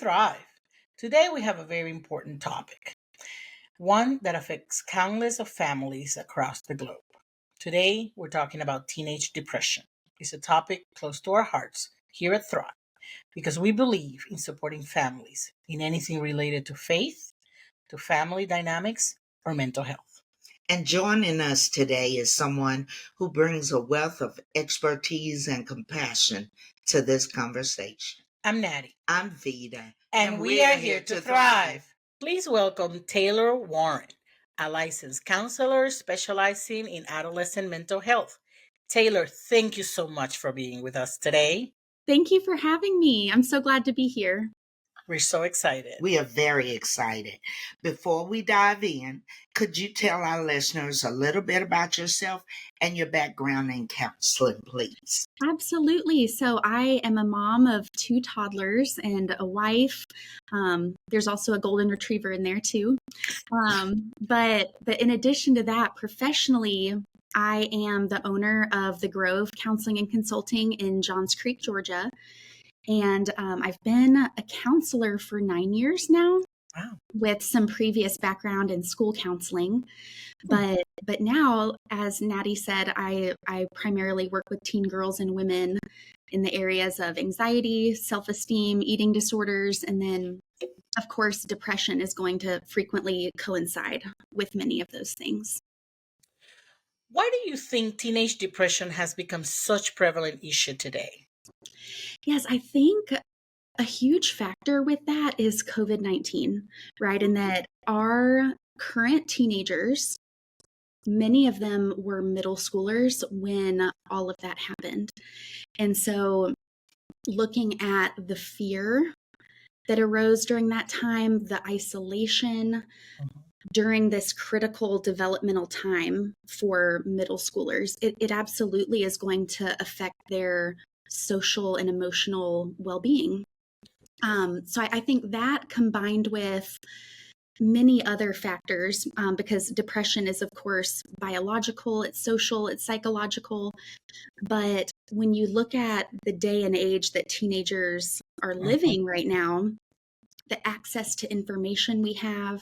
thrive. Today we have a very important topic, one that affects countless of families across the globe. Today we're talking about teenage depression. It's a topic close to our hearts here at Thrive because we believe in supporting families in anything related to faith, to family dynamics, or mental health. And joining us today is someone who brings a wealth of expertise and compassion to this conversation. I'm Natty. I'm Vida. And we are here to thrive. Please welcome Taylor Warren, a licensed counselor specializing in adolescent mental health. Taylor, thank you so much for being with us today. Thank you for having me. I'm so glad to be here. We're so excited. We are very excited. Before we dive in, could you tell our listeners a little bit about yourself and your background in counseling, please? Absolutely. So I am a mom of 2 toddlers and a wife. There's also a golden retriever in there too. But in addition to that, professionally, I am the owner of The Grove Counseling and Consulting in Johns Creek, Georgia. And I've been a counselor for 9 years now. Wow. With some previous background in school counseling. But now, as Natty said, I primarily work with teen girls and women in the areas of anxiety, self-esteem, eating disorders, and then, of course, depression is going to frequently coincide with many of those things. Why do you think teenage depression has become such a prevalent issue today? Yes, I think a huge factor with that is COVID-19, right? And that our current teenagers, many of them were middle schoolers when all of that happened. And so looking at the fear that arose during that time, the isolation during this critical developmental time for middle schoolers, it absolutely is going to affect their social and emotional well-being. So I think that combined with many other factors, because depression is, of course, biological, it's social, it's psychological. But when you look at the day and age that teenagers are living right now, the access to information we have,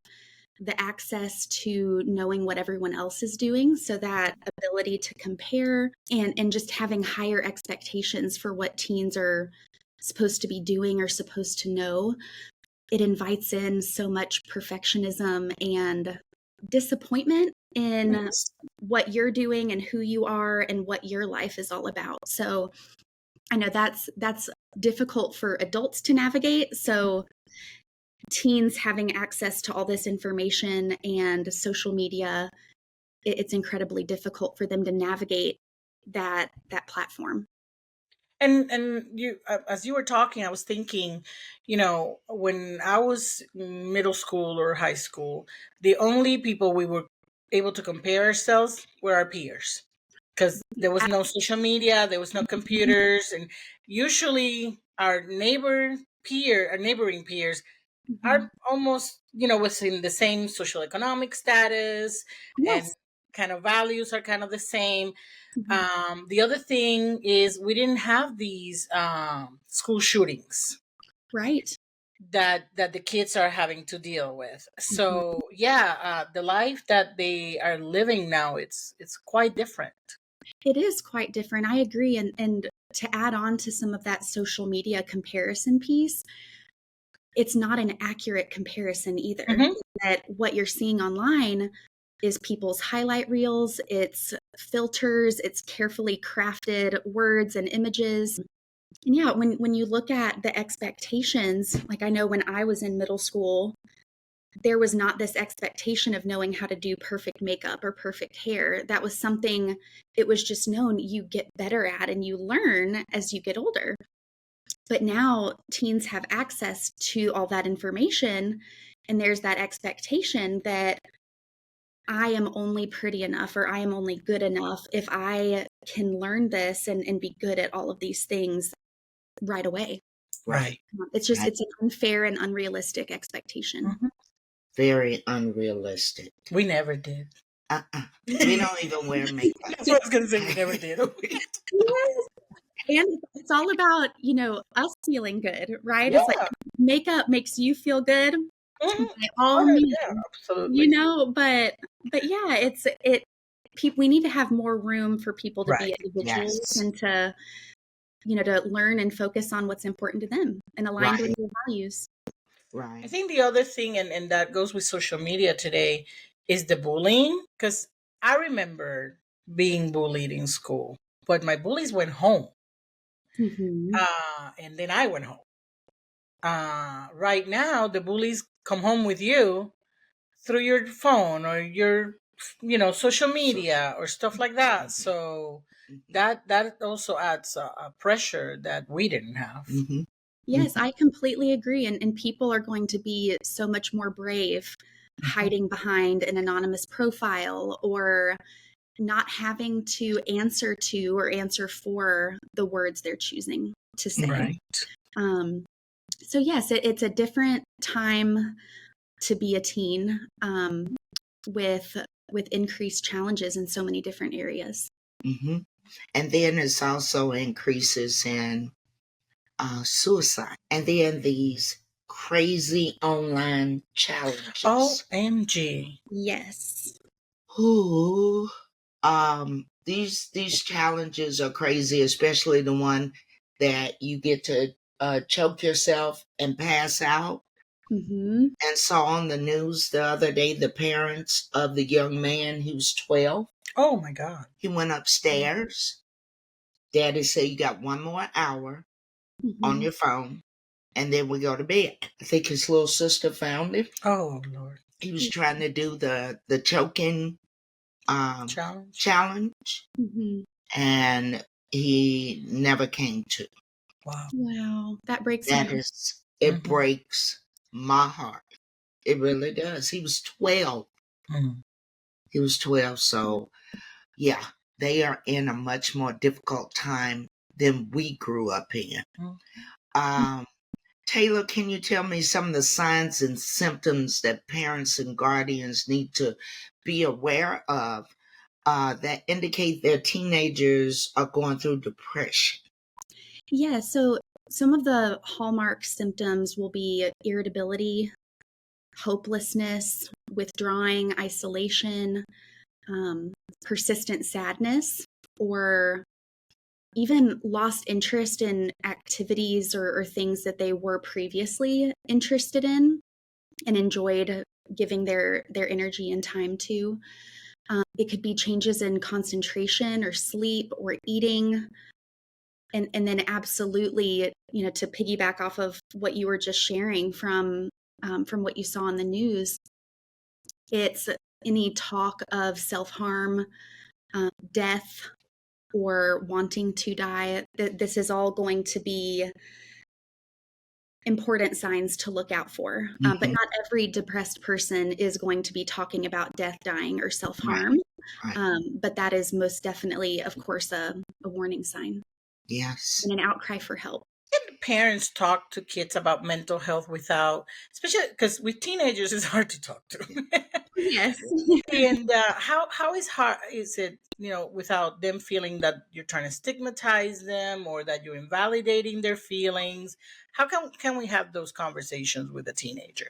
the access to knowing what everyone else is doing, so that ability to compare and just having higher expectations for what teens are supposed to be doing or supposed to know, it invites in so much perfectionism and disappointment in what you're doing and who you are and what your life is all about. So I know that's difficult for adults to navigate. So teens having access to all this information and social media, it's incredibly difficult for them to navigate that platform. And you, as you were talking, I was thinking, when I was middle school or high school, the only people we were able to compare ourselves were our peers, because there was no social media, there was no computers, and usually our neighboring peers are almost, within the same social economic status, Yes. and kind of values are kind of the same. The other thing is we didn't have these school shootings, Right. that the kids are having to deal with. So the life that they are living now, it's quite different. It is quite different. I agree. And to add on to some of that social media comparison piece, it's not an accurate comparison either. That what you're seeing online is people's highlight reels, it's filters, it's carefully crafted words and images. And yeah, when you look at the expectations, like I know when I was in middle school, there was not this expectation of knowing how to do perfect makeup or perfect hair. That was something, it was just known you get better at and you learn as you get older. But now teens have access to all that information, and there's that expectation that I am only pretty enough or I am only good enough if I can learn this and be good at all of these things right away. Right. It's just, it's an unfair and unrealistic expectation. Very unrealistic. We never did. We don't even wear makeup. That's what I was going to say. We never did. Yes. And it's all about, us feeling good, right? It's like Yeah. makeup makes you feel good Hmm. by all Oh, yeah, means, absolutely. but yeah, we need to have more room for people to be Right. individuals Yes. and to learn and focus on what's important to them and aligned with Right. their values. I Right. think the other thing, and that goes with social media today, is the bullying. Because I remember being bullied in school, but my bullies went home, Hmm. and then I went home. Right now, the bullies come home with you through your phone or your, social Social. media or stuff like that. Mhm. So Mhm. that also adds a pressure that we didn't have. Mhm. Yes, Mhm. I completely agree. And people are going to be so much more brave Mhm. hiding behind an anonymous profile or not having to answer to or answer for the words they're choosing to say. Right. Um, so, yes, it's a different time to be a teen, with increased challenges in so many different areas. Mhm. And then it's also increases in suicide. And then these crazy online challenges. OMG. Yes. Who these challenges are crazy, especially the one that you get to choke yourself and pass out. Hmm. And saw on the news the other day the parents of the young man who's 12. Oh my God. He went upstairs. Daddy said, "You got one more hour on Hmm. your phone, and then we go to bed." I think his little sister found him. Oh Lord. He was trying to do the choking um, Challenge. challenge, Hmm. and he never came to. Wow. Wow, that breaks my That heart. is, it Hmm. breaks my heart. It really does. He was 12. Mm. He was 12. So, yeah, they are in a much more difficult time than we grew up in. Mm. Um, Taylor, can you tell me some of the signs and symptoms that parents and guardians need to be aware of that indicate their teenagers are going through depression? Yeah, so some of the hallmark symptoms will be irritability, hopelessness, withdrawing, isolation, persistent sadness, or even lost interest in activities or things that they were previously interested in and enjoyed giving their energy and time to. It could be changes in concentration or sleep or eating. And then absolutely, to piggyback off of what you were just sharing from what you saw on the news, it's any talk of self-harm, death, or wanting to die. This is all going to be important signs to look out for. But Mm-hmm. not every depressed person is going to be talking about death, dying, or self Right, harm. right. But that is most definitely, of course, a warning sign Yes. and an outcry for help. Parents talk to kids about mental health without, especially because with teenagers it's hard to talk to. Yes. And how is hard is it, without them feeling that you're trying to stigmatize them or that you're invalidating their feelings? How can we have those conversations with a teenager?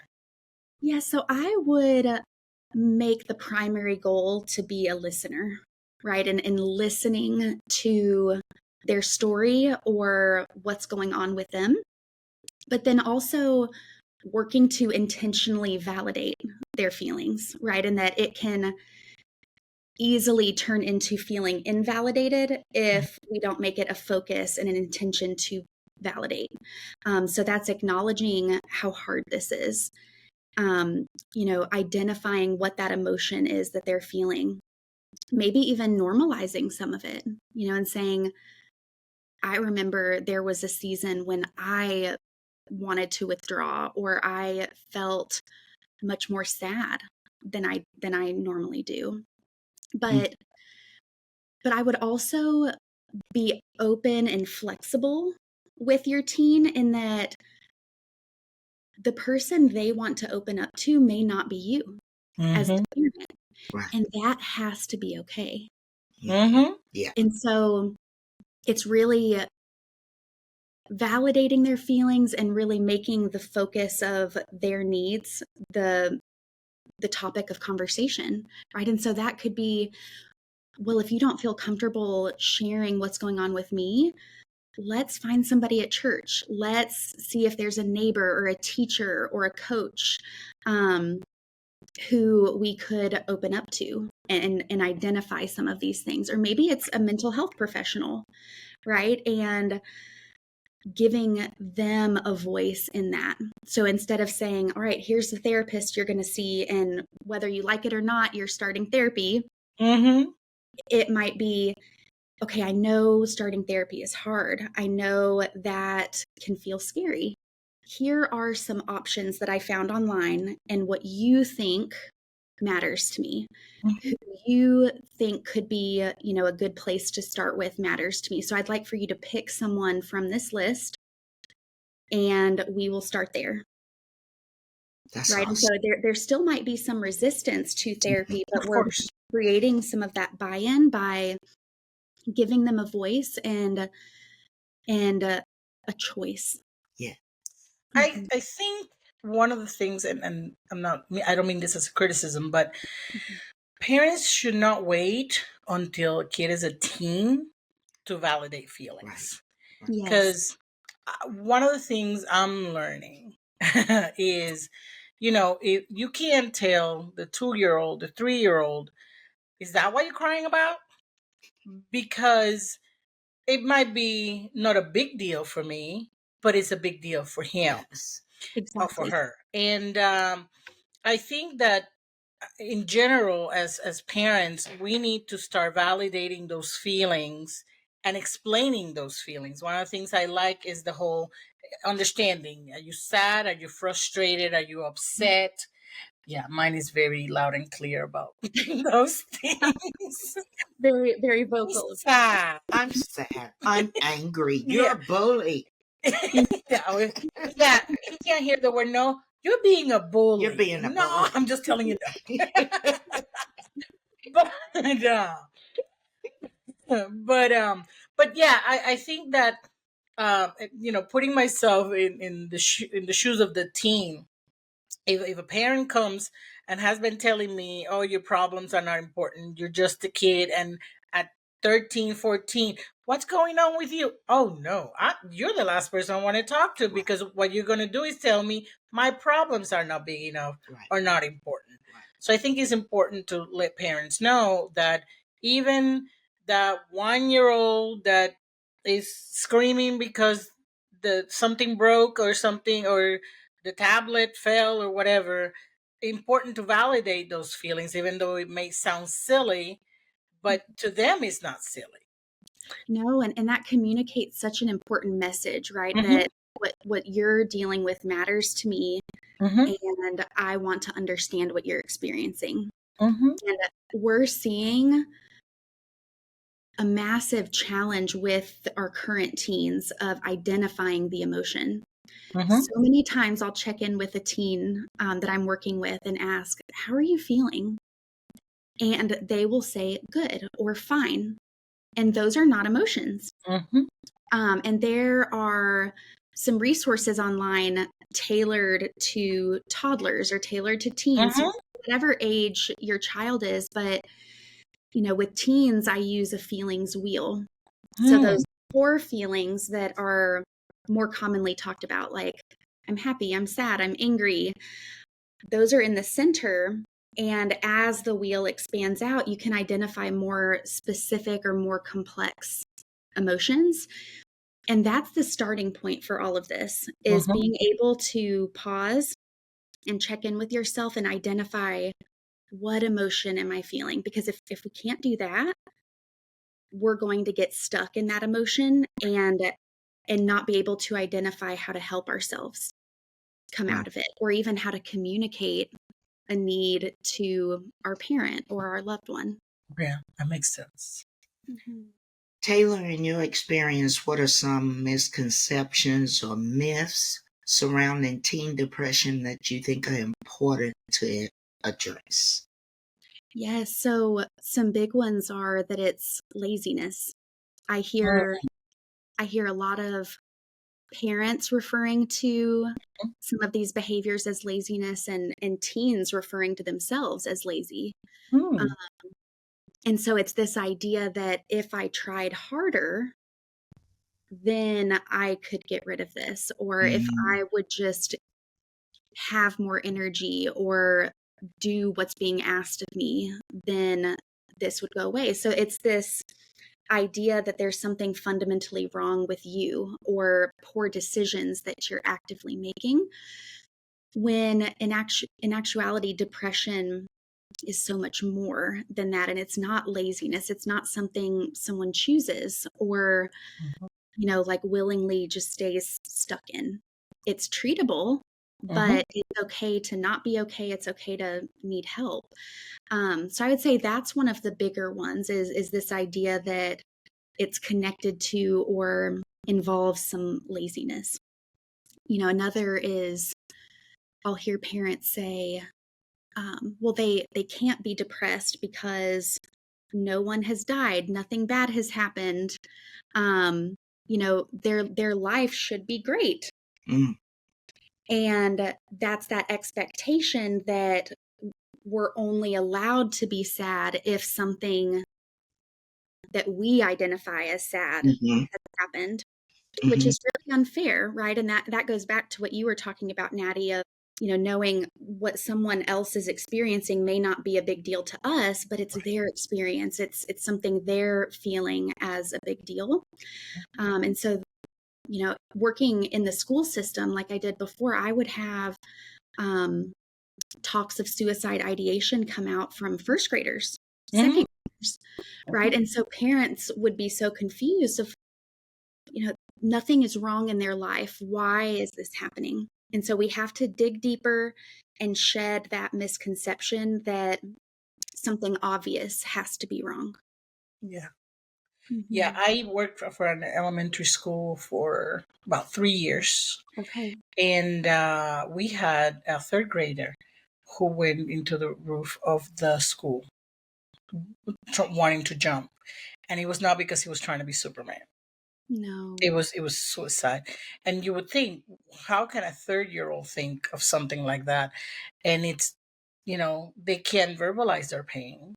Yeah, so I would make the primary goal to be a listener, right? And listening to their story or what's going on with them, but then also working to intentionally validate their feelings, right? And that it can easily turn into feeling invalidated if we don't make it a focus and an intention to validate. So that's acknowledging how hard this is, identifying what that emotion is that they're feeling, maybe even normalizing some of it, and saying, I remember there was a season when I wanted to withdraw or I felt much more sad than I normally do. Mm. But I would also be open and flexible with your teen in that the person they want to open up to may not be you as the Mm-hmm. parent, Right. and that has to be okay. Mhm. Mm-hmm. Yeah. And so it's really validating their feelings and really making the focus of their needs the topic of conversation, right? And so that could be, well, if you don't feel comfortable sharing what's going on with me, let's find somebody at church. Let's see if there's a neighbor or a teacher or a coach who we could open up to and identify some of these things. Or maybe it's a mental health professional, right? And giving them a voice in that. So instead of saying, all right, here's the therapist you're going to see, and whether you like it or not, you're starting therapy, Mm-hmm. it might be, okay, I know starting therapy is hard. I know that can feel scary. Here are some options that I found online, and what you think matters to me. Who you think could be, a good place to start with matters to me. So I'd like for you to pick someone from this list and we will start there. That's Right. And so awesome. there still might be some resistance to therapy, but Of we're course. creating some of that buy-in by giving them a voice and a choice. Yeah. I Mhm. I think one of the things, and I don't mean this as a criticism, but Mhm. parents should not wait until a kid is a teen to validate Right. feelings. Right. Yes. Because one of the things I'm learning is, if you can't tell the 2-year old, the 3-year old, is that what you're crying about? Because it might be not a big deal for me, but it's a big deal for him Yes. or for Exactly. her. And I think that in general, as parents, we need to start validating those feelings and explaining those feelings. One of the things I like is the whole understanding. Are you sad? Are you frustrated? Are you upset? Yeah, mine is very loud and clear about those things. Very, very I'm vocal. sad. I'm sad. I'm angry. You're Yeah. a bully. Yeah, yeah. You can't hear the word no. You're being a You're bully. being a No, bully. I'm just telling you that. but but but yeah, I think that putting myself in the shoes of the teen. If a parent comes and has been telling me, oh, your problems are not important, you're just a kid, and at 13, 14, what's going on with you? Oh no, you're the last person I want to talk to, Right. because what you're going to do is tell me my problems are not big enough Right. or not important. Right. So I think it's important to let parents know that even that 1-year old that is screaming because the something broke or something, or the tablet fell or whatever, important to validate those feelings, even though it may sound silly, but to them it's not silly. No, and that communicates such an important message, right? Mm-hmm. That what you're dealing with matters to me, Mm-hmm. and I want to understand what you're experiencing. Mm-hmm. And we're seeing a massive challenge with our current teens of identifying the emotion. Mm-hmm. So many times I'll check in with a teen that I'm working with and ask, how are you feeling? And they will say, good or fine. And those are not emotions. Mm-hmm. And there are some resources online tailored to toddlers or tailored to teens, Mm-hmm. whatever age your child is. But, with teens, I use a feelings wheel. So Mm-hmm. those core feelings that are more commonly talked about, like I'm happy, I'm sad, I'm angry, those are in the center. And as the wheel expands out, you can identify more specific or more complex emotions. And that's the starting point for all of this, is Mm-hmm. being able to pause and check in with yourself and identify, what emotion am I feeling? Because if we can't do that, we're going to get stuck in that emotion and not be able to identify how to help ourselves come Right. out of it, or even how to communicate a need to our parent or our loved one. Yeah, that makes sense. Mhm. Taylor, in your experience, what are some misconceptions or myths surrounding teen depression that you think are important to address? Yes, so some big ones are that it's laziness. I Mm. hear I hear a lot of, parents referring to some of these behaviors as laziness, and teens referring to themselves as lazy. Um, Hmm. and so it's this idea that if I tried harder, then I could get rid of this. Or if Mm, I would just have more energy or do what's being asked of me, then this would go away. So it's this idea that there's something fundamentally wrong with you or poor decisions that you're actively making, when in actuality, depression is so much more than that. And it's not laziness. It's not something someone chooses or, like willingly just stays stuck in. It's treatable, Hmm. but it's okay to not be okay. It's okay to need help. So I would say that's one of the bigger ones, is this idea that it's connected to or involves some laziness. Another is, I'll hear parents say, well, they can't be depressed because no one has died, nothing bad has happened. Their life should be great. mm, And that's that expectation that we're only allowed to be sad if something that we identify as sad mhm, has happened, which mhm. is really unfair, right? And that goes back to what you were talking about, Natty, of knowing what someone else is experiencing may not be a big deal to us, but it's their experience. It's something they're feeling as a big deal. And so, working in the school system, like I did before, I would have um, talks of suicide ideation come out from first graders, Hmm. second graders, right? And so parents would be so confused of, nothing is wrong in their life. Why is this happening? And so we have to dig deeper and shed that misconception that something obvious has to be wrong. Yeah. Yeah, Mm-hmm. I worked for an elementary school for about 3 years, Okay. and we had a third grader who went into the roof of the school wanting to jump, and it was not because he was trying to be Superman. No. It was suicide, and you would think, how can a 3-year-old think of something like that? And it's, they can't verbalize their pain.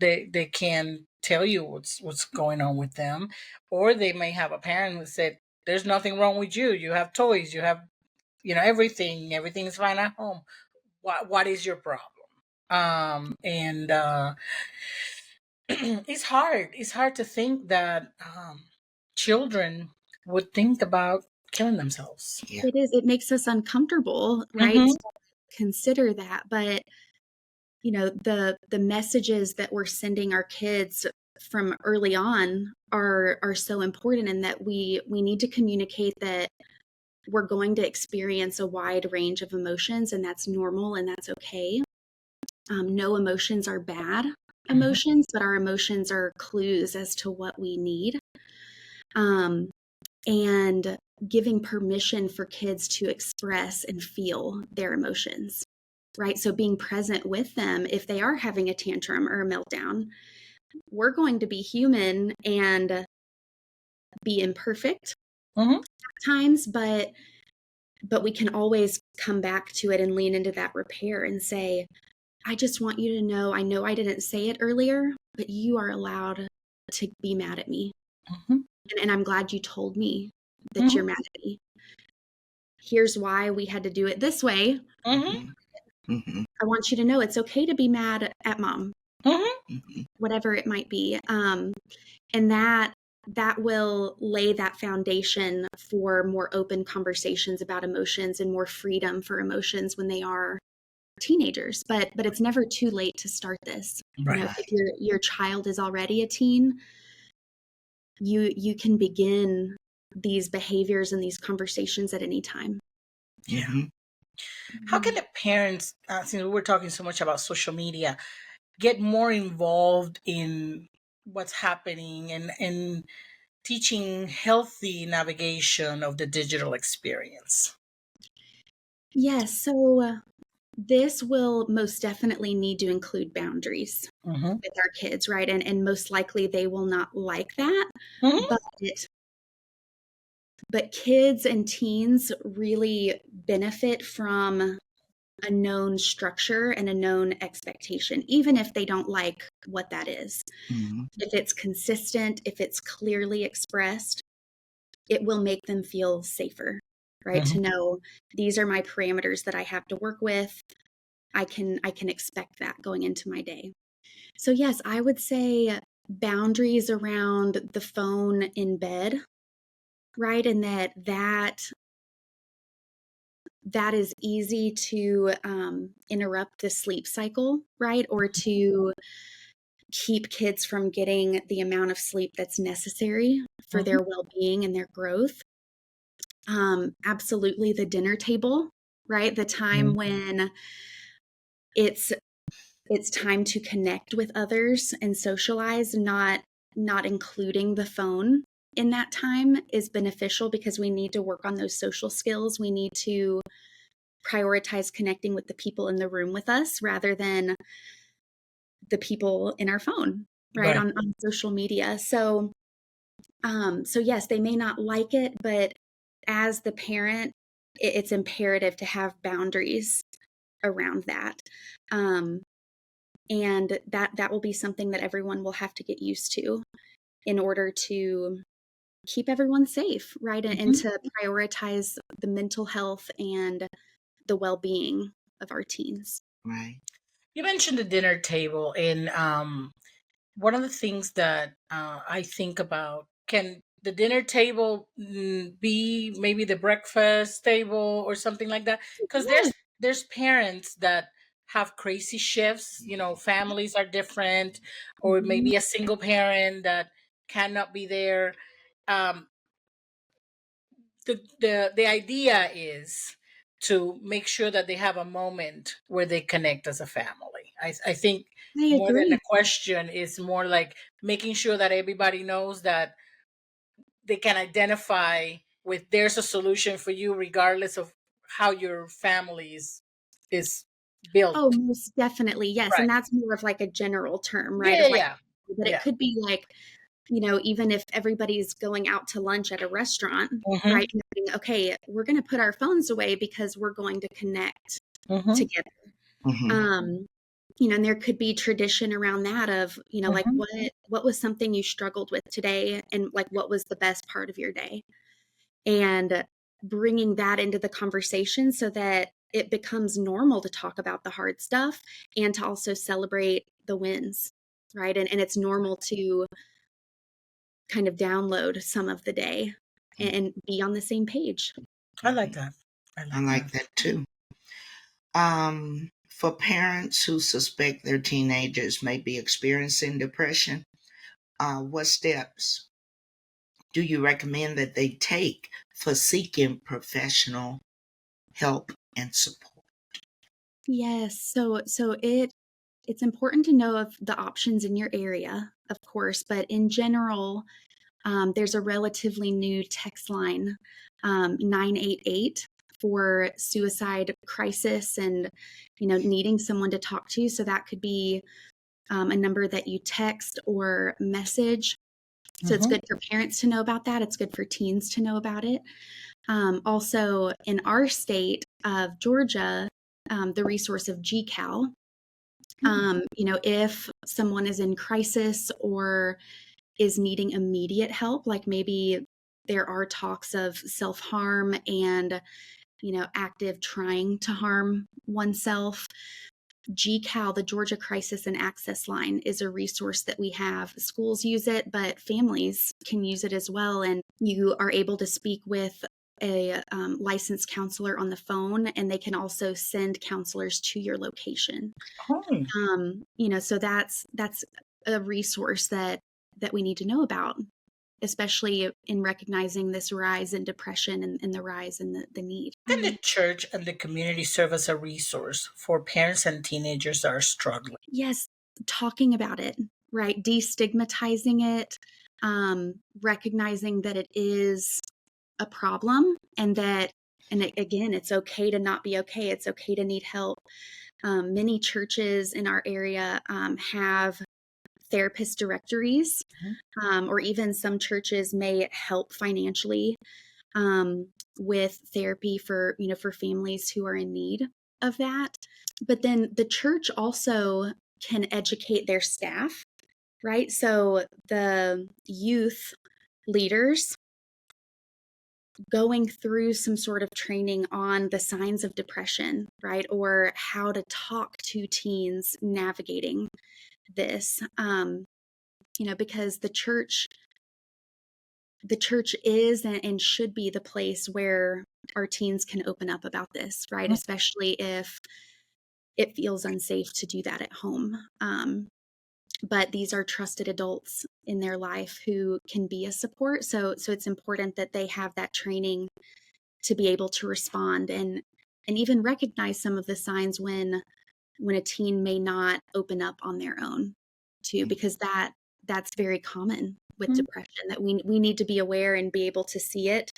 They can tell you what's going on with them, or they may have a parent who said, "There's nothing wrong with you. You have toys. You have everything's fine at home. What is your problem?" And it's hard to think that children would think about killing themselves. Yeah. It is. It makes us uncomfortable, right? Mm-hmm. To consider that. But, the messages that we're sending our kids from early on are so important, and that we need to communicate that we're going to experience a wide range of emotions, and that's normal and that's okay. No emotions are bad Mm-hmm. emotions, but our emotions are clues as to what we need. Um, and giving permission for kids to express and feel their emotions, right? So being present with them if they are having a tantrum or a meltdown. We're going to be human and be imperfect Mm-hmm. at times, but we can always come back to it and lean into that repair and say, I just want you to know, I know I didn't say it earlier, but you are allowed to be mad at me. Mm-hmm. And I'm glad you told me that you're Mm-hmm. mad at me. Here's why we had to do it this way. Mm-hmm. Mhm, mhm, I want you to know it's okay to be mad at mom, Mm-hmm. mhm, whatever it might be. And that will lay that foundation for more open conversations about emotions and more freedom for emotions when they are teenagers. But it's never too late to start this. Right. If right. your child is already a teen, you can begin these behaviors and these conversations at any time. Yeah. Mhm, How can the parents, since we're talking so much about social media, get more involved in what's happening and teaching healthy navigation of the digital experience? Yes, so this will most definitely need to include boundaries Mm-hmm. with our kids, right? And most likely they will not like that, Mm-hmm. but But kids and teens really benefit from a known structure and a known expectation, even if they don't like what that is. Mhm. If it's consistent, if it's clearly expressed, it will make them feel safer, right? To Mhm. know these are my parameters that I have to work with. I can expect that going into my day. So yes, I would say boundaries around the phone in bed, right? And that is easy to interrupt the sleep cycle, right? Or to keep kids from getting the amount of sleep that's necessary for Mhm. their well-being and their growth. Absolutely the dinner table, right? The time Mhm. when it's it's time to connect with others and socialize, not including the phone in that time is beneficial because we need to work on those social skills. We need to prioritize connecting with the people in the room with us rather than the people in our phone, right? Right. On social media. So yes, they may not like it, but as the parent, it's imperative to have boundaries around that. Um, and that will be something that everyone will have to get used to in order to keep everyone safe, right? And Mhm. to prioritize the mental health and the well-being of our teens. Right. You mentioned the dinner table, and one of the things that I think about, can the dinner table be maybe the breakfast table or something like that? Because Yeah. there's parents that have crazy shifts. Families are different, or Mhm. maybe a single parent that cannot be there. Um, the idea is to make sure that they have a moment where they connect as a family. I think I more than a agree. question is more like making sure that everybody knows that they can identify with there's a solution for you regardless of how your family is Oh, built. most definitely. Yes. Right. And that's more of like a general term, Yeah, right? yeah, Of like, yeah. but it Yeah. could be like, even if everybody's going out to lunch at a restaurant, Mm-hmm. right? Knowing, okay, we're going to put our phones away because we're going to connect Mm-hmm. together. Mhm. Um, and there could be tradition around that of, like Mm-hmm. what was something you struggled with today and like what was the best part of your day? And bringing that into the conversation so that it becomes normal to talk about the hard stuff and to also celebrate the wins, right? And it's normal to kind of download some of the day and be on the same page. I like Mhm. that. I I like like that. that too. For parents who suspect their teenagers may be experiencing depression, what steps do you recommend that they take for seeking professional help and support? Yes, so it's important to know of the options in your area, of course, but in general, there's a relatively new text line, 988 for suicide crisis and needing someone to talk to. So that could be a number that you text or message. So it's Mm-hmm. good for parents to know about that. It's good for teens to know about it. Also, in our state of Georgia, the resource of GCAL. If someone is in crisis or is needing immediate help, like maybe there are talks of self harm and active trying to harm oneself. GCAL, the Georgia Crisis and Access Line, is a resource that we have. Schools use it, but families can use it as well. And you are able to speak with a licensed counselor on the phone, and they can also send counselors to your location. Oh, So that's a resource that we need to know about, especially in recognizing this rise in depression and the rise in the need. can the church and the community serve as a resource for parents and teenagers that are struggling? Yes, talking about it, right? Destigmatizing it, recognizing that it is a problem and again, it's okay to not be okay. It's okay to need help. Many churches in our area have therapist directories, or even some churches may help financially with therapy for, for families who are in need of that. But then the church also can educate their staff, right? So the youth leaders going through some sort of training on the signs of depression, right? Or how to talk to teens navigating this, because the church is and should be the place where our teens can open up about this, right? Especially if it feels unsafe to do that at home. But these are trusted adults in their life who can be a support. So it's important that they have that training to be able to respond and even recognize some of the signs when a teen may not open up on their own too, because that's very common with depression, that we need to be aware and be able to see it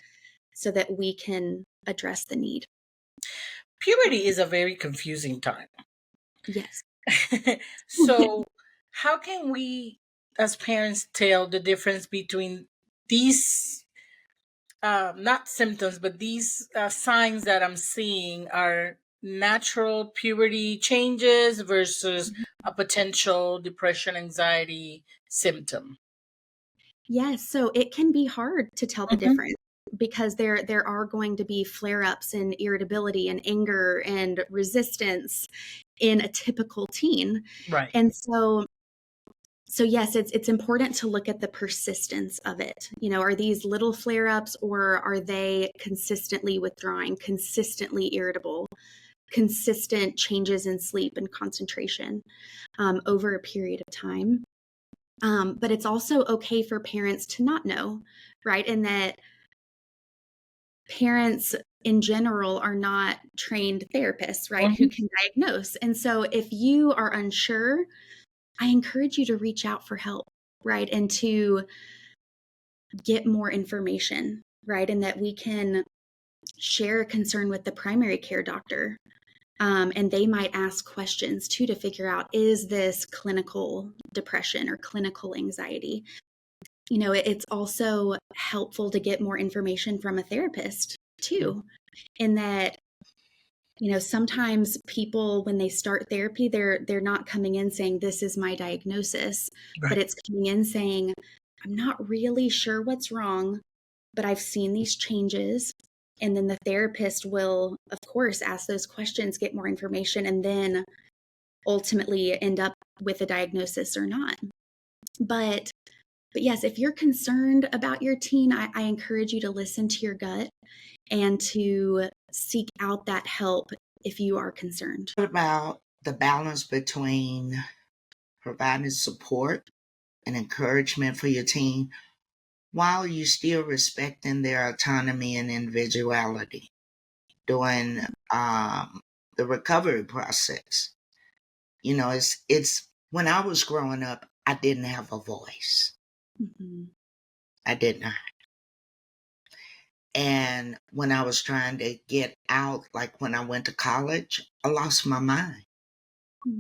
so that we can address the need. Puberty is a very confusing time. Yes. So, how can we, as parents, tell the difference between these, not symptoms, but these signs that I'm seeing are natural puberty changes versus a potential depression, anxiety symptom? Yes, so it can be hard to tell the difference because there are going to be flare-ups and irritability and anger and resistance in a typical teen. Right. And so yes, it's important to look at the persistence of it. Are these little flare-ups, or are they consistently withdrawing, consistently irritable, consistent changes in sleep and concentration over a period of time? But it's also okay for parents to not know, right? And that parents in general are not trained therapists, right, who can diagnose. And so if you are unsure, I encourage you to reach out for help, right? And to get more information, right? And that we can share a concern with the primary care doctor. And they might ask questions too to figure out, is this clinical depression or clinical anxiety? It's also helpful to get more information from a therapist too, in that sometimes people, when they start therapy, they're not coming in saying, this is my diagnosis, but it's coming in saying, I'm not really sure what's wrong, but I've seen these changes. And then the therapist will, of course, ask those questions, get more information, and then ultimately end up with a diagnosis or not. But yes, if you're concerned about your teen, I encourage you to listen to your gut and to seek out that help if you are concerned. What about the balance between providing support and encouragement for your teen while you still respecting their autonomy and individuality during the recovery process? It's when I was growing up, I didn't have a voice. I did not. And when I was trying to get out, like when I went to college, I lost my mind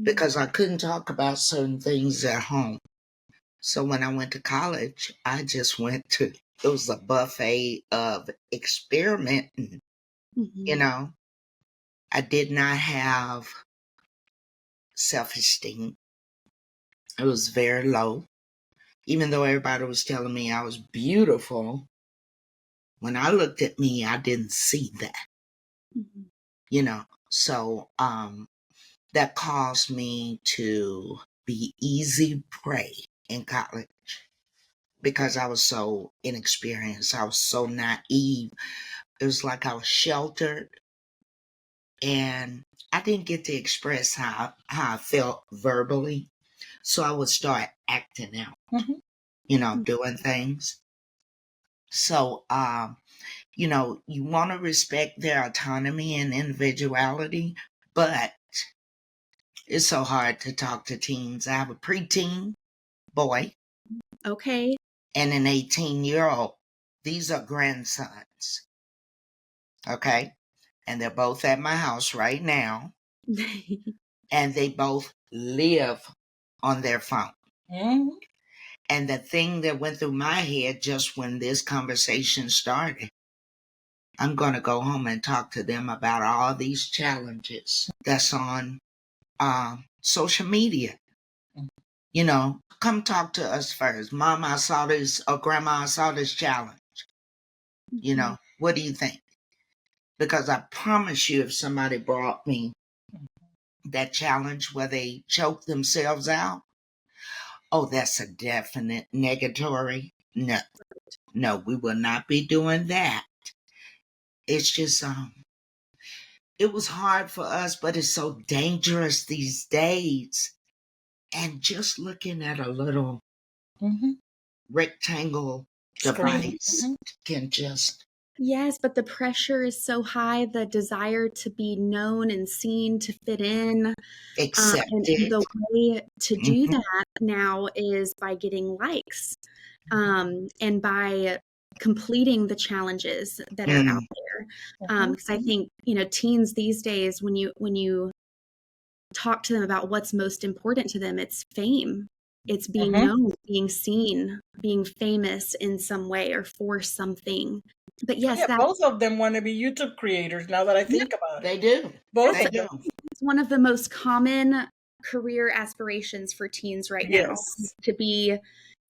because I couldn't talk about certain things at home. So when I went to college, I just went to, it was a buffet of experimenting, I did not have self-esteem. It was very low. Even though everybody was telling me I was beautiful, when I looked at me, I didn't see that, So that caused me to be easy prey in college because I was so inexperienced. I was so naive. It was like I was sheltered, and I didn't get to express how I felt verbally. So I would start acting out, doing things. So, you want to respect their autonomy and individuality, but it's so hard to talk to teens. I have a preteen boy. Okay. And an 18-year-old. These are grandsons. Okay. And they're both at my house right now. And they both live on their phone. And the thing that went through my head just when this conversation started, I'm going to go home and talk to them about all these challenges that's on social media. Come talk to us first. Mom, I saw this, or Grandma, I saw this challenge. What do you think? Because I promise you, if somebody brought me that challenge where they choke themselves out, oh, that's a definite negatory. No, we will not be doing that. It's just, it was hard for us, but it's so dangerous these days. And just looking at a little rectangle device can just... Yes, but the pressure is so high, the desire to be known and seen, to fit in. And accepted. the way to do that now is by getting likes, and by completing the challenges that are out there. Because I think, teens these days, when you talk to them about what's most important to them, it's fame. It's being known, being seen, being famous in some way or for something. But yes, both of them want to be YouTube creators now that I think about it. They do. Both They of them. do. It's one of the most common career aspirations for teens right now, to be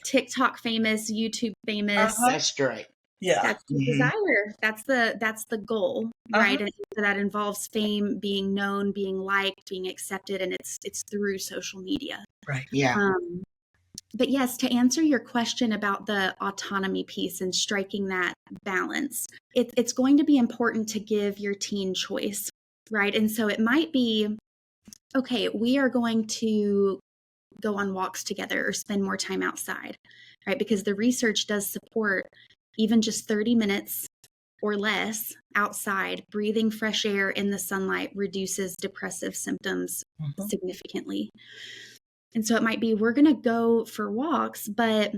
TikTok famous, YouTube famous. That's great. Yeah. That's the desire. That's the goal, right? And so that involves fame, being known, being liked, being accepted, and it's through social media. Right. Yeah. But yes, to answer your question about the autonomy piece and striking that balance, it's going to be important to give your teen choice, right? And so it might be, okay, we are going to go on walks together or spend more time outside, right? Because the research does support even just 30 minutes or less outside, breathing fresh air in the sunlight reduces depressive symptoms significantly. And so it might be, we're going to go for walks, but,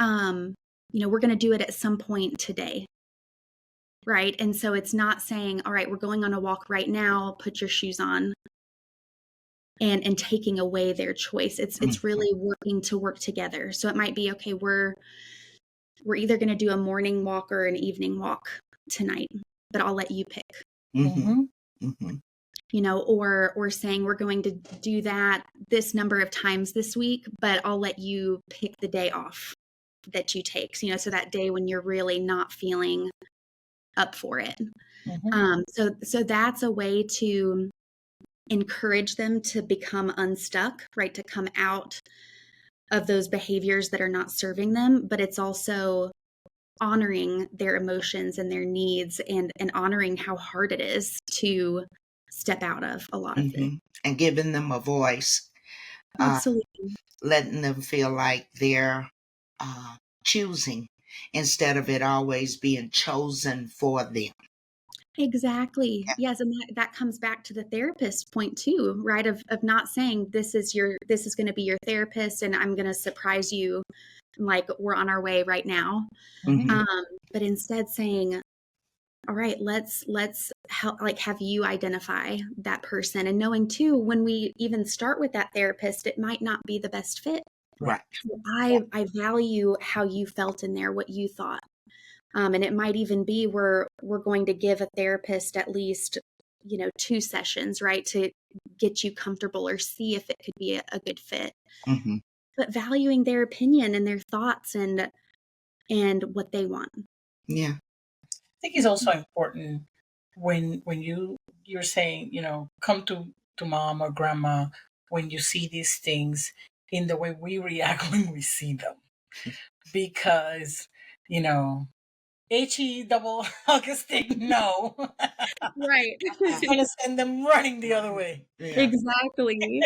we're going to do it at some point today. Right. And so it's not saying, all right, we're going on a walk right now, put your shoes on, and taking away their choice. It's really working to work together. So it might be, okay, we're either going to do a morning walk or an evening walk tonight, but I'll let you pick. Or saying we're going to do that this number of times this week, but I'll let you pick the day off that you take. So that day when you're really not feeling up for it. So that's a way to encourage them to become unstuck, right? To come out of those behaviors that are not serving them, but it's also honoring their emotions and their needs, and honoring how hard it is to step out of a lot of it. And giving them a voice. Absolutely. Letting them feel like they're choosing instead of it always being chosen for them. Exactly. Yes. And that comes back to the therapist point too, right? Of not saying this is going to be your therapist and I'm going to surprise you like we're on our way right now. But instead saying, all right, let's help, like, have you identify that person, and knowing too, when we even start with that therapist, it might not be the best fit. Right. So I value how you felt in there, what you thought. And it might even be we're going to give a therapist at least, 2 sessions, right, to get you comfortable or see if it could be a good fit. But valuing their opinion and their thoughts and what they want. Yeah. I think it's also important when you're saying, come to mom or grandma when you see these things, in the way we react when we see them. Because, HE double Augustic, no. Right. It's going to send them running the other way. Yeah. Exactly.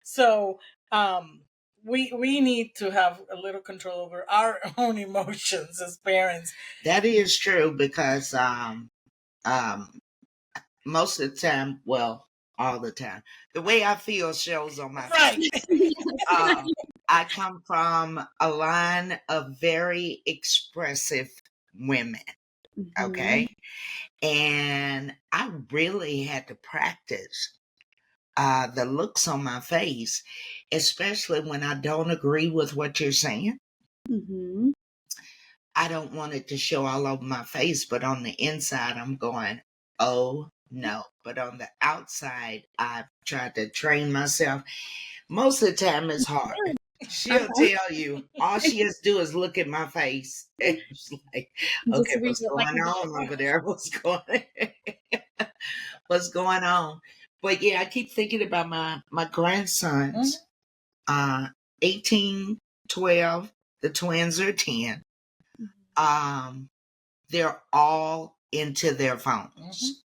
So, we need to have a little control over our own emotions as parents. That is true, because most of the time, well, all the time, the way I feel shows on my face. I come from a line of very expressive women. Okay. And I really had to practice the looks on my face, especially when I don't agree with what you're saying. I don't want it to show all over my face, but on the inside, I'm going, oh no. But on the outside, I've tried to train myself. Most of the time, it's hard. She'll tell you, all she has to do is look at my face. It's like, Just okay, read what's it like going a on over there? What's going on? But yeah, I keep thinking about my grandsons. 18, 12. The twins are 10. They're all into their phones.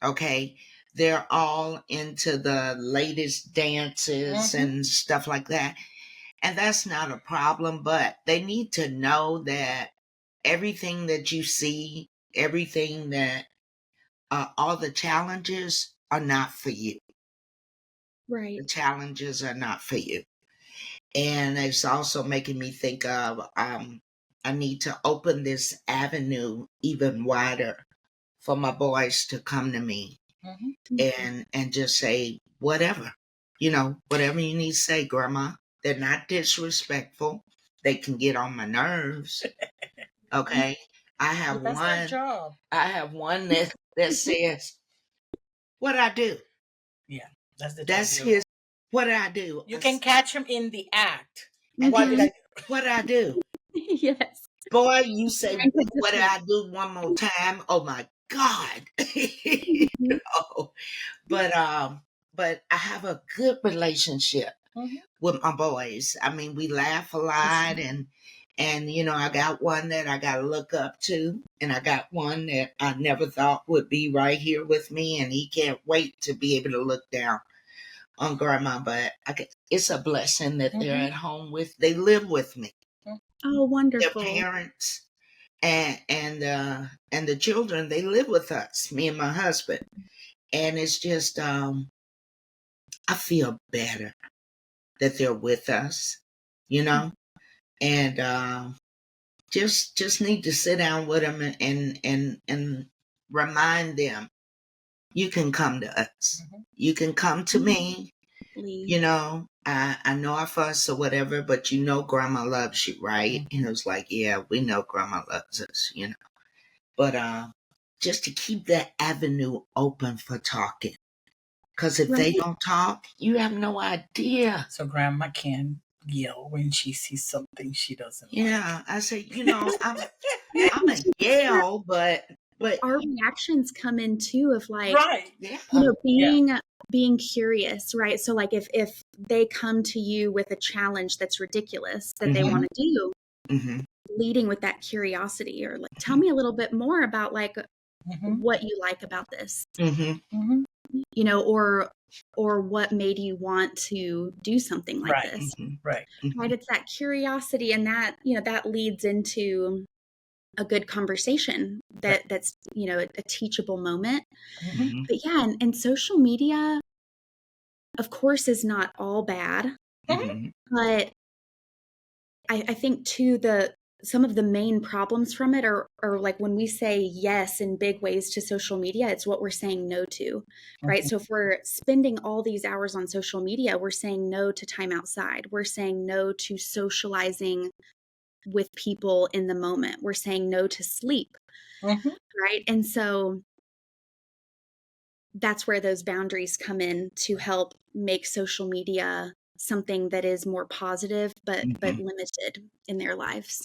Okay. They're all into the latest dances and stuff like that. And that's not a problem, but they need to know that everything that you see, everything that, all the challenges are not for you. Right. The challenges are not for you. And it's also making me think of, I need to open this avenue even wider for my boys to come to me and just say whatever, whatever you need to say, Grandma. They're not disrespectful. They can get on my nerves. Okay. I have But that's their one. job. I have one that says, "What I do?" Yeah, that's the That's job. his. What I do? You can catch him in the act. And What did I do? what I do? Yes. Boy, you say Trying to what defend. I do one more time. Oh my God. Mhm. But I have a good relationship with my boys. I mean, we laugh a lot, and I got one that I got to look up to, and I got one that I never thought would be right here with me, and he can't wait to be able to look down on Grandma. But it's a blessing that they're at home they live with me. Oh, Their wonderful. parents and the children, they live with us, me and my husband, and it's just I feel better that they're with us, and just need to sit down with them and remind them, you can come to us, you can come to me. I know I fuss or whatever, but Grandma loves you, right? And it was like, yeah, we know Grandma loves us, but just to keep that avenue open for talking, because if they don't talk, you have no idea. So Grandma can yell when she sees something she doesn't like. Yeah, I say, I'm a yell, but our reactions come in too of like, right. being curious, right? So like if they come to you with a challenge that's ridiculous that they want to do, leading with that curiosity, or like, tell me a little bit more about like what you like about this, or what made you want to do something like this, right? It's that curiosity, and that that leads into a good conversation that's a teachable moment. But yeah, and social media, of course, is not all bad, but I think too some of the main problems from it are like when we say yes in big ways to social media, it's what we're saying no to, right? So if we're spending all these hours on social media, we're saying no to time outside. We're saying no to socializing with people in the moment. We're saying no to sleep, right? And so that's where those boundaries come in to help make social media something that is more positive, but limited in their lives.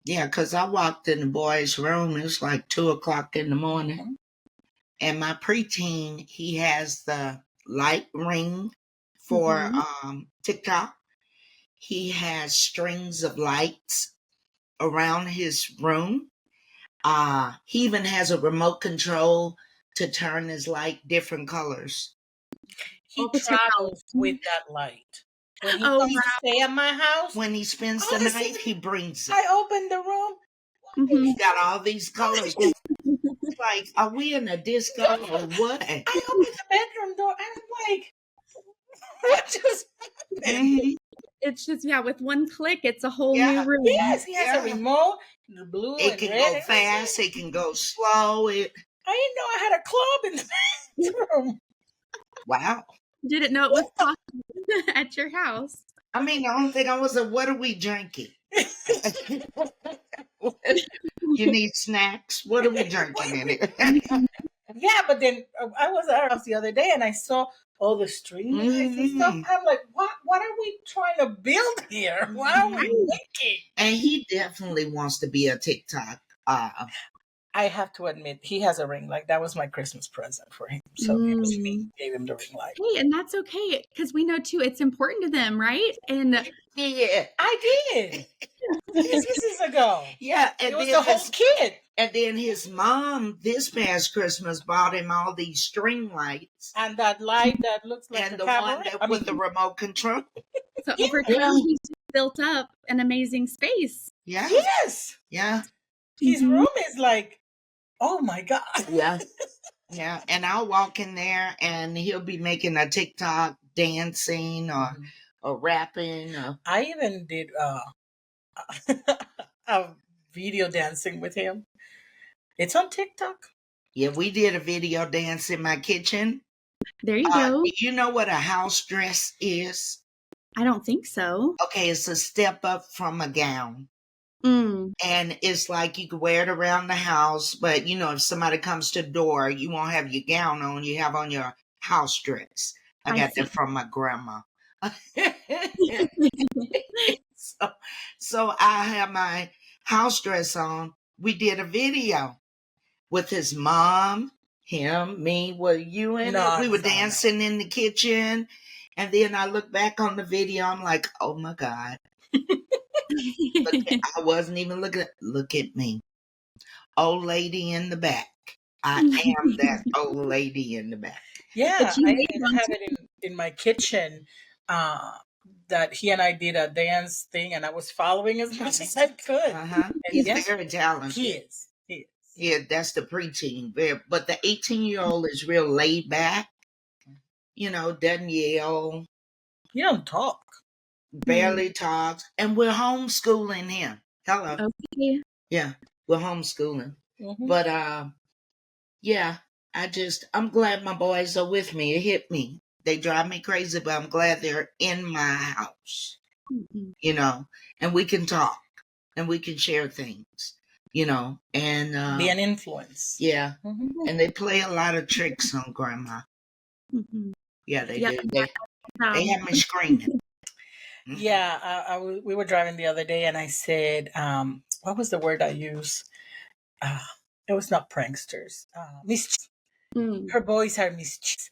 Yeah, because I walked in the boys' room, it was like 2:00 in the morning, and my preteen, he has the light ring for TikTok. He has strings of lights around his room. He even has a remote control to turn his light different colors. He travels with that light. When he comes to stay at my house, when he spends the night, he brings it. I open the room. He got all these colors. Like, are we in a disco or what? I open the bedroom door and I'm like, what just happened? It's just, with one click, it's a whole new room. Yes, he has a remote, the blue it and can red. Go fast, it can go slow. I didn't know I had a club in the bedroom. Wow. Didn't know it was possible at your house. I mean, the only thing I was like, what are we drinking? You need snacks? What are we drinking in it? Yeah, but then I was at our house the other day and I saw all the string lights and stuff. Mhm. I'm like, what are we trying to build here? What are we Mhm. making? And he definitely wants to be a TikTok. I have to admit, he has a ring light. That was my Christmas present for him. So it was me Mm. who gave him the ring light. Hey, and that's okay because we know too it's important to them, right? And Yeah. I did. 6 years ago. Yeah, and It was then the whole kid. and then his mom this past Christmas bought him all these string lights And that light that looks like and a the one cabaret. that with the remote control. so Yeah. over Yeah. time he's just built up an amazing space. Yeah. Yes. Yeah. His Mhm. room is like, oh my God. Yeah. Yeah. And I'll walk in there and he'll be making a TikTok dancing or rapping or I even did a video dancing with him. It's on TikTok. yeah, we did a video dance in my kitchen. There you go. Do you know what a house dress is? I don't think so. Okay, it's a step up from a gown. Mm, And it's like you could wear it around the house, but you know, if somebody comes to the door, you won't have your gown on, you have on your house dress. I I got see. that from my grandma. so, so I have my house dress on. We did a video with his mom, him, me, were you in it? We were No. dancing in the kitchen. And then I look back on the video, I'm like, oh my God. I wasn't even looking. Look at me. Old lady in the back. I am that old lady in the back. Yeah, But you I made even one have too. it in my kitchen. That he and I did a dance thing, and I was following as much as I could. And He's yes, very talented. he is. He is. Yeah, that's the preteen. But the 18-year-old is real laid back. You know, doesn't yell, You don't talk. barely talks. And we're homeschooling him. Hello. Okay. Yeah, we're homeschooling. Mhm. But yeah, I'm glad my boys are with me. It hit me. They drive me crazy, but I'm glad they're in my house, Mhm. you know, and we can talk and we can share things, you know, and Be an influence. yeah, Mhm. and they play a lot of tricks on grandma. Mhm. Yeah, they Yep. do. They Um, have me screaming. Mhm. Yeah, we were driving the other day, and I said, what was the word I used? Uh, it was not pranksters. Mischief. mm, Her boys are mischievous,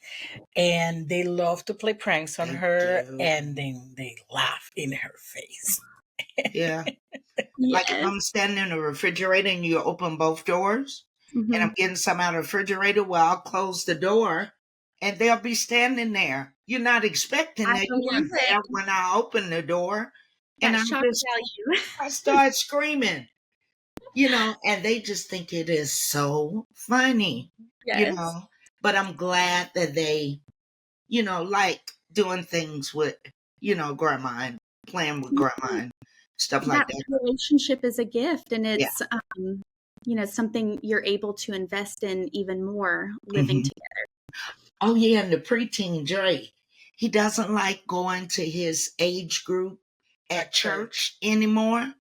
and they love to play pranks on They her, do. and then they laugh in her face. Yeah. Like if yes. I'm standing in the refrigerator and you open both doors and I'm Mhm. getting some out of the refrigerator, well, I'll close the door and they'll be standing there. You're not expecting I that. You believe weren't there it. when I opened the door. And That shock value. I start screaming, you know, and they just think it is so funny, you Yes. know. But I'm glad that they, you know, like doing things with, you know, grandma and playing with grandma and stuff like That that. relationship is a gift, and Yeah. it's something you're able to invest in even more living Mhm. together. Oh yeah, and the preteen Dre, he doesn't like going to his age group at church anymore.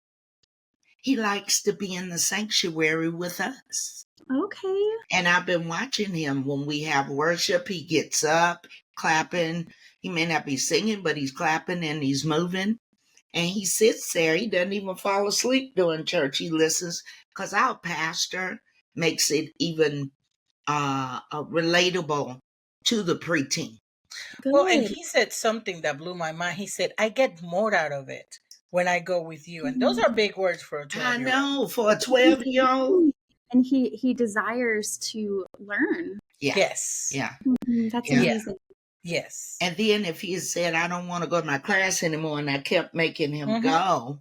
He likes to be in the sanctuary with us. Okay. And I've been watching him when we have worship. He gets up, clapping. He may not be singing, but he's clapping and he's moving. And he sits there. He doesn't even fall asleep during church. He listens because our pastor makes it even relatable to the preteen. Well, and Good. he said something that blew my mind. He said, I get more out of it when I go with you. And those are big words for a 12 I year old. know, for a 12-year-old. And he desires to learn. Yeah. Yes. Yeah. That's Yeah. amazing. Yes. And then if he had said, I don't want to go to my class anymore, and I kept making him go,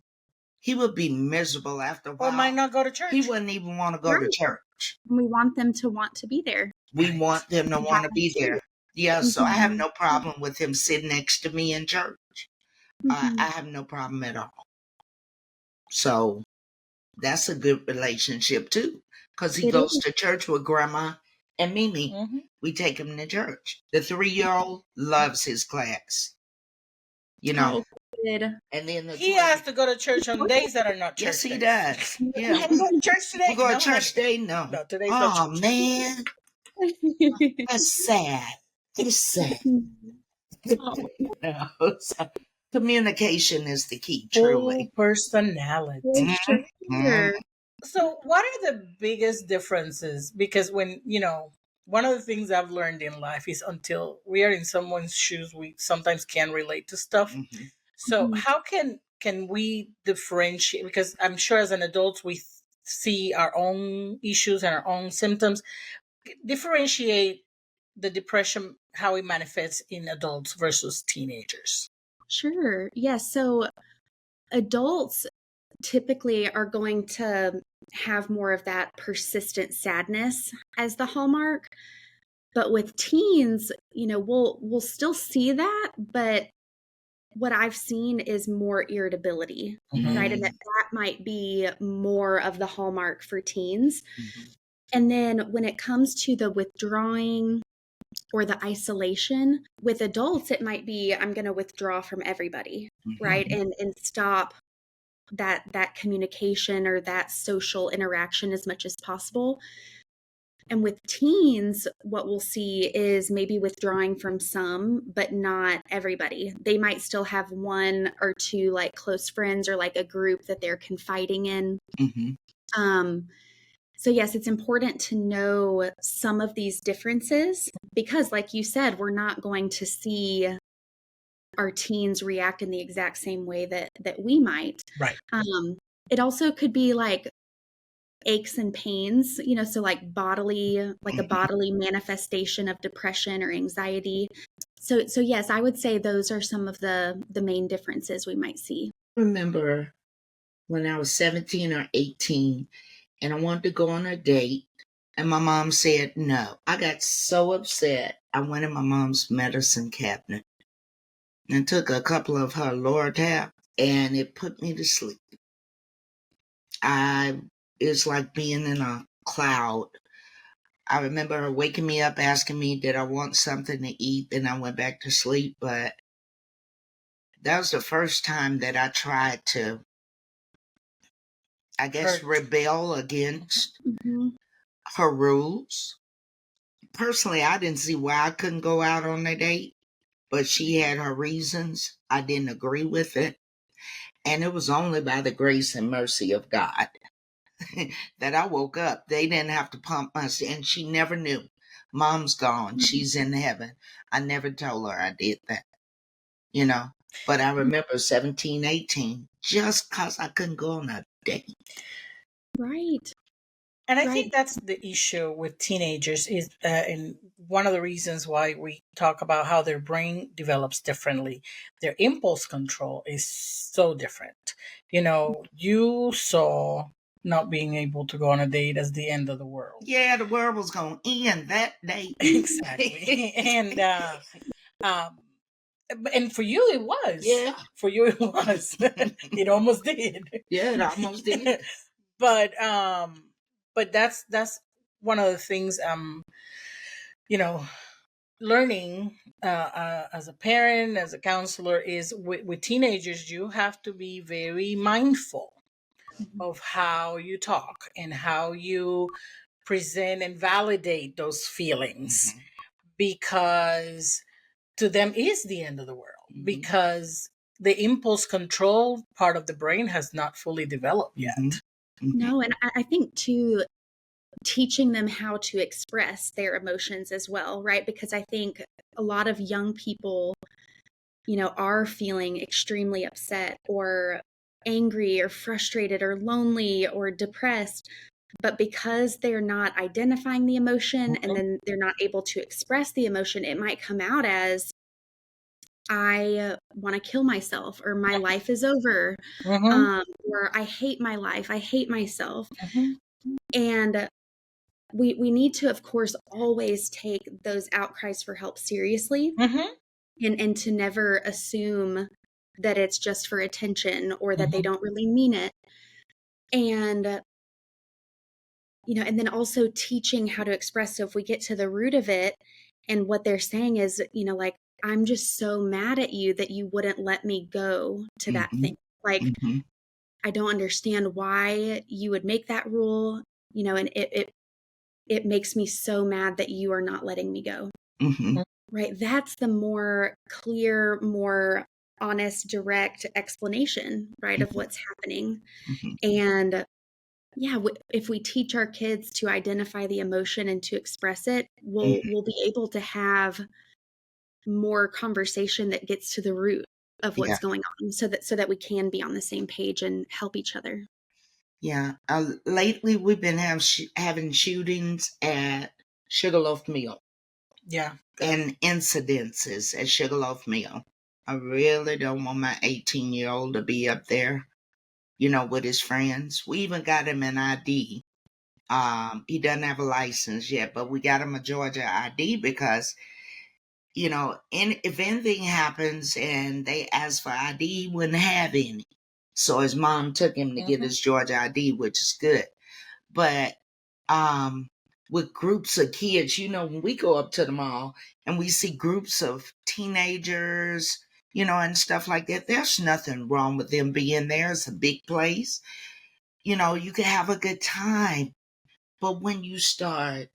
he would be miserable after a Or while. might not go to church. He wouldn't even want to go to Right. church. And we want them to want to be there. We Right. want them to want to be there. Yeah, so I have no problem with him sitting next to me in church. I have no problem at all. So that's a good relationship too, because he It goes is. to church with grandma and Mimi. Mhm. We take him to church. The 3-year-old loves his class. You know, Oh, did. And then the He 20. has to go to church on days that are not church Yes, he days. does. You Yeah. have to go to church today? We go No, to church honey. day? No. No, today's no Oh, church. man. That's sad. It's sad. Oh, No, so communication is the key, Full truly. personality. for Mhm. sure. So, what are the biggest differences? Because one of the things I've learned in life is until we are in someone's shoes, we sometimes can't relate to stuff. Mhm. So, Mhm. how can we differentiate? Because I'm sure as an adult we see our own issues and our own symptoms. Differentiate the depression, how it manifests in adults versus teenagers. Sure. Yes. So adults typically are going to have more of that persistent sadness as the hallmark. But with teens, we'll still see that, but what I've seen is more irritability, right? And Mhm. that might be more of the hallmark for teens. Mhm. And then when it comes to the withdrawing or the isolation, with adults, it might be I'm going to withdraw from everybody, right? Mhm. And stop that communication or that social interaction as much as possible. And with teens, what we'll see is maybe withdrawing from some, but not everybody. They might still have one or two like close friends or like a group that they're confiding in. Mhm. Um, so, yes, it's important to know some of these differences because, like you said, we're not going to see our teens react in the exact same way that we might. Right. It also could be like aches and pains, so like a bodily manifestation of depression or anxiety. So yes, I would say those are some of the main differences we might see. Remember when I was 17 or 18 and I wanted to go on a date and my mom said no. I got so upset. I went in my mom's medicine cabinet and took a couple of her Lortab and it put me to sleep. It's like being in a cloud. I remember her waking me up asking me did I want something to eat, then I went back to sleep, but that was the first time that I tried to, I guess, Hurt. rebel against Mm-hmm. her rules. Personally, I didn't see why I couldn't go out on a date, but she had her reasons. I didn't agree with it. And it was only by the grace and mercy of God that I woke up. They didn't have to pump us, and she never knew. Mom's gone. She's in heaven. I never told her I did that. But I remember 17, 18, just because I couldn't go on a date. Right. And I Right. think that's the issue with teenagers is, and one of the reasons why we talk about how their brain develops differently. Their impulse control is so different. You saw not being able to go on a date as the end of the world. Yeah, the world was going to end that day. Exactly. Um, and for you it was. Yeah. For you it was. It almost did. Yeah, it almost did. but that's one of the things you know learning as a parent, as a counselor, is with teenagers you have to be very mindful of how you talk and how you present and validate those feelings, Mhm. because to them is the end of the world, Mhm. because the impulse control part of the brain has not fully developed yet. Mhm. Mhm. No, and I think too, teaching them how to express their emotions as well, right? Because I think a lot of young people, are feeling extremely upset or angry or frustrated or lonely or depressed. But because they're not identifying the emotion and Mhm. then they're not able to express the emotion, it might come out as, I want to kill myself, or my life is over, Mhm. or I hate my life, I hate myself. Mhm. And we need to, of course, always take those outcries for help seriously, Mhm. and to never assume that it's just for attention or that they Mhm. don't really mean it. And and then also teaching how to express. So if we get to the root of it and what they're saying is, like, I'm just so mad at you that you wouldn't let me go to that Mm-hmm. thing. Like, Mm-hmm. I don't understand why you would make that rule, and it makes me so mad that you are not letting me go. Mm-hmm. Right? That's the more clear, more honest, direct explanation, right, of what's happening. Mm-hmm. And yeah, if we teach our kids to identify the emotion and to express it, we'll be able to have more conversation that gets to the root of Yeah. what's going on, so that we can be on the same page and help each other. Yeah. Lately, we've been having shootings at Sugarloaf Mill Yeah. and incidences at Sugarloaf Mill. I really don't want my 18-year-old to be up there, with his friends. We even got him an ID. He doesn't have a license yet, but we got him a Georgia ID because, if anything happens and they ask for ID, he wouldn't have any. So his mom took him to get his Georgia ID, which is good. But with groups of kids, when we go up to the mall and we see groups of teenagers, and stuff like that, there's nothing wrong with them being there. It's a big place. You can have a good time. But when you start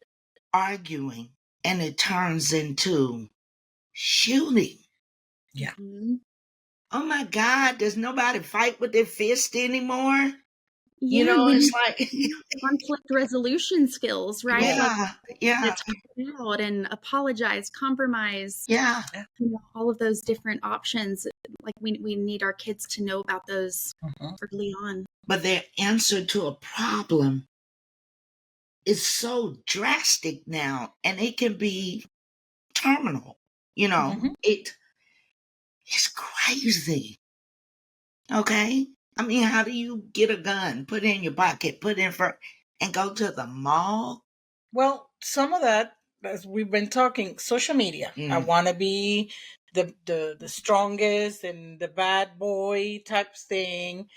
arguing and it turns into shooting, Yeah. Mm-hmm. oh my God, does nobody fight with their fist anymore? Yeah, and we It's need like, conflict resolution skills, right? Like, yeah, to yeah, talk it out and apologize, compromise, yeah. all of those different options. Like, we need our kids to know about those early on. But their answer to a problem is so drastic now, and it can be terminal. It's crazy. Okay? I mean, how do you get a gun, put it in your pocket, put it in front, and go to the mall? Well, some of that, as we've been talking, social media. I want to be the strongest and the bad boy type thing.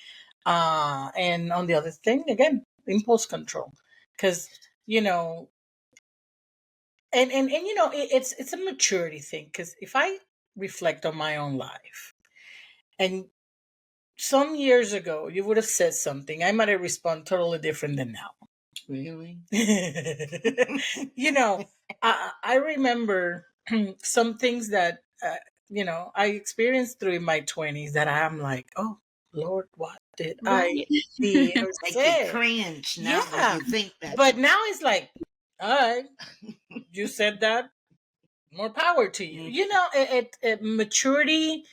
And on the other thing, again, impulse control, because you know, and it's a maturity thing. Because if I reflect on my own life, and some years ago you would have said something, I might have responded totally different than now. Really? you know, I remember some things that I experienced through my 20s that I'm like, oh Lord, what did I Right. did or Make you say? cringe now when Yeah, you think that. but now it's like, all right, you said that, more power to you. Maturity,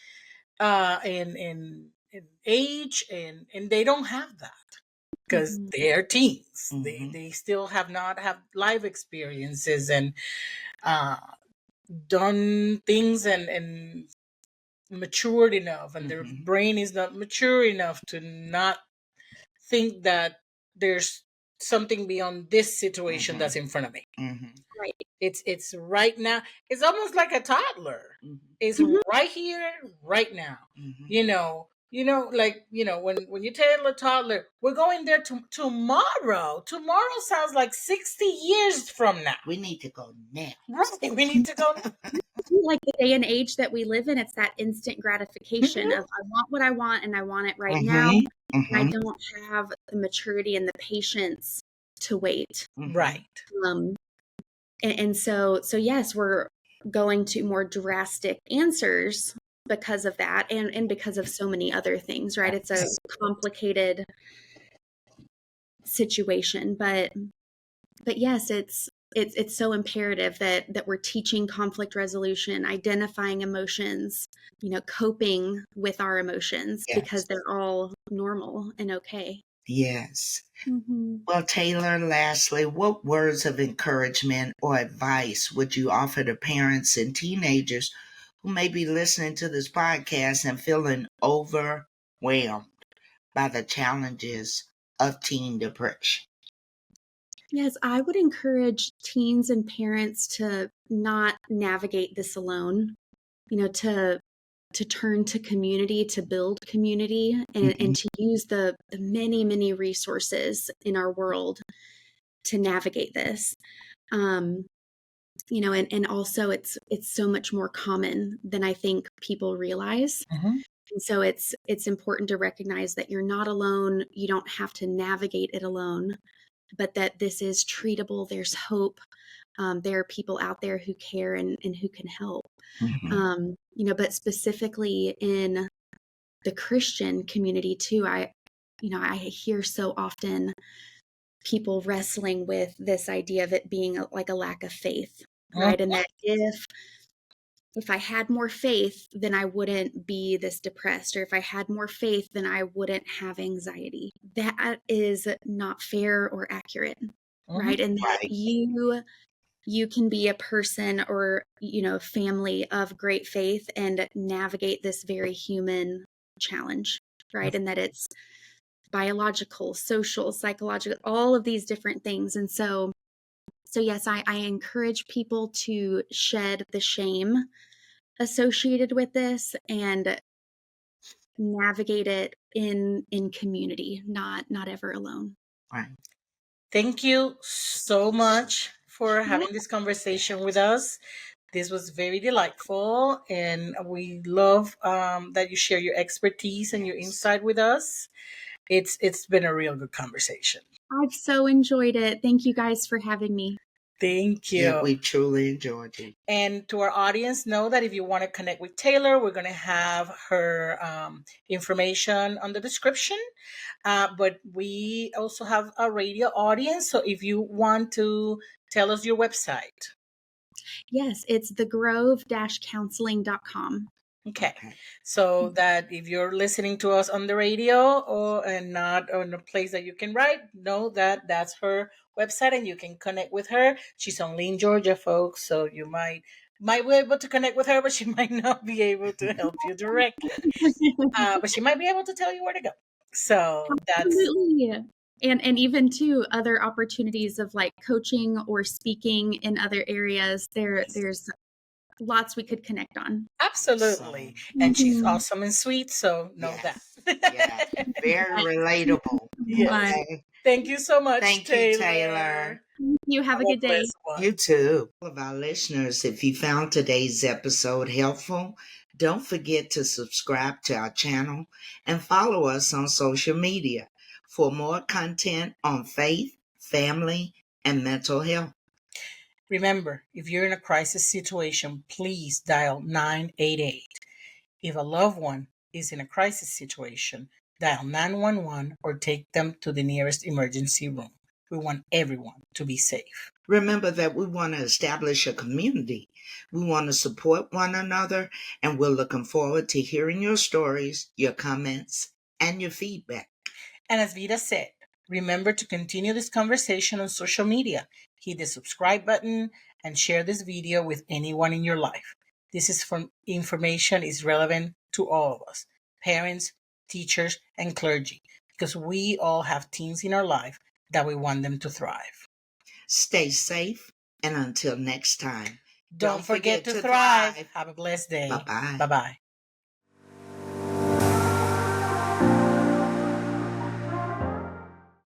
in age, and they don't have that because Mhm. they're teens. Mhm. They still have not have life experiences and uh, done things and matured enough, and their Mhm. brain is not mature enough to not think that there's something beyond this situation Mhm. that's in front of me. Mhm. Right. It's right now. It's almost like a toddler. Mhm. It's Mhm. right here, right now. Mhm. When you tell a toddler, we're going there tomorrow. Tomorrow sounds like 60 years from now. We need to go now. Right. We need to go. Like the day and age that we live in, it's that instant gratification of, I want what I want and I want it right now. Mhm. And I Mhm. don't have the maturity and the patience to wait. Mhm. Right. Um, and so yes, we're going to more drastic answers because of that, and because of so many other things, right? It's a complicated situation, but yes, it's so imperative that we're teaching conflict resolution, identifying emotions, coping with our emotions, because Yes. they're all normal and okay. Yes. Mm-hmm. Well, Taylor, lastly, what words of encouragement or advice would you offer to parents and teenagers who may be listening to this podcast and feeling overwhelmed by the challenges of teen depression? Yes, I would encourage teens and parents to not navigate this alone, to turn to community, to build community, and Mhm. to use the many, many resources in our world to navigate this. Um, and also it's so much more common than I think people realize. Mm-hmm. And so it's important to recognize that you're not alone. You don't have to navigate it alone, but that this is treatable. There's hope. There are people out there who care and who can help. But specifically in the Christian community too, I hear so often people wrestling with this idea of it being like a lack of faith, right? And that if I had more faith, then I wouldn't be this depressed, or if I had more faith, then I wouldn't have anxiety. That is not fair or accurate, Mm-hmm. right? And that Right. you can be a person or family of great faith and navigate this very human challenge, right? And that it's biological, social, psychological, all of these different things. And so yes, I encourage people to shed the shame associated with this and navigate it in community, not ever alone. Right. Thank you so much for Yeah. having this conversation with us. This was very delightful, and we love that you share your expertise and your insight with us. It's been a real good conversation. I've so enjoyed it. Thank you guys for having me. Thank you. Yeah, we truly enjoyed it. And to our audience, know that if you want to connect with Taylor, we're going to have her information on the description. But we also have a radio audience. So if you want to tell us your website. Yes, it's thegrove-counseling.com. Okay. So that if you're listening to us on the radio and not on a place that you can write, know that that's her website and you can connect with her. She's only in Georgia, folks, so you might be able to connect with her, but she might not be able to help you directly. But she might be able to tell you where to go. So that's Absolutely. And even too, other opportunities of like coaching or speaking in other areas. There's lots we could connect on. absolutely. And she's Mhm. awesome and sweet, so know Yes. that. Yeah. Very relatable. Yes. Okay. Thank you so much, Thank you, Taylor. Taylor. You have a good day. blessed one. You too. All of our listeners, if you found today's episode helpful, don't forget to subscribe to our channel and follow us on social media for more content on faith, family, and mental health. Remember, if you're in a crisis situation, please dial 988. If a loved one is in a crisis situation, dial 911 or take them to the nearest emergency room. We want everyone to be safe. Remember that we want to establish a community. We want to support one another, and we're looking forward to hearing your stories, your comments, and your feedback. And as Vida said, remember to continue this conversation on social media. Hit the subscribe button and share this video with anyone in your life. This information is relevant to all of us, parents, teachers, and clergy, because we all have teens in our life that we want them to thrive. Stay safe, and until next time, Don't forget to thrive. Have a blessed day. Bye-bye. Bye-bye.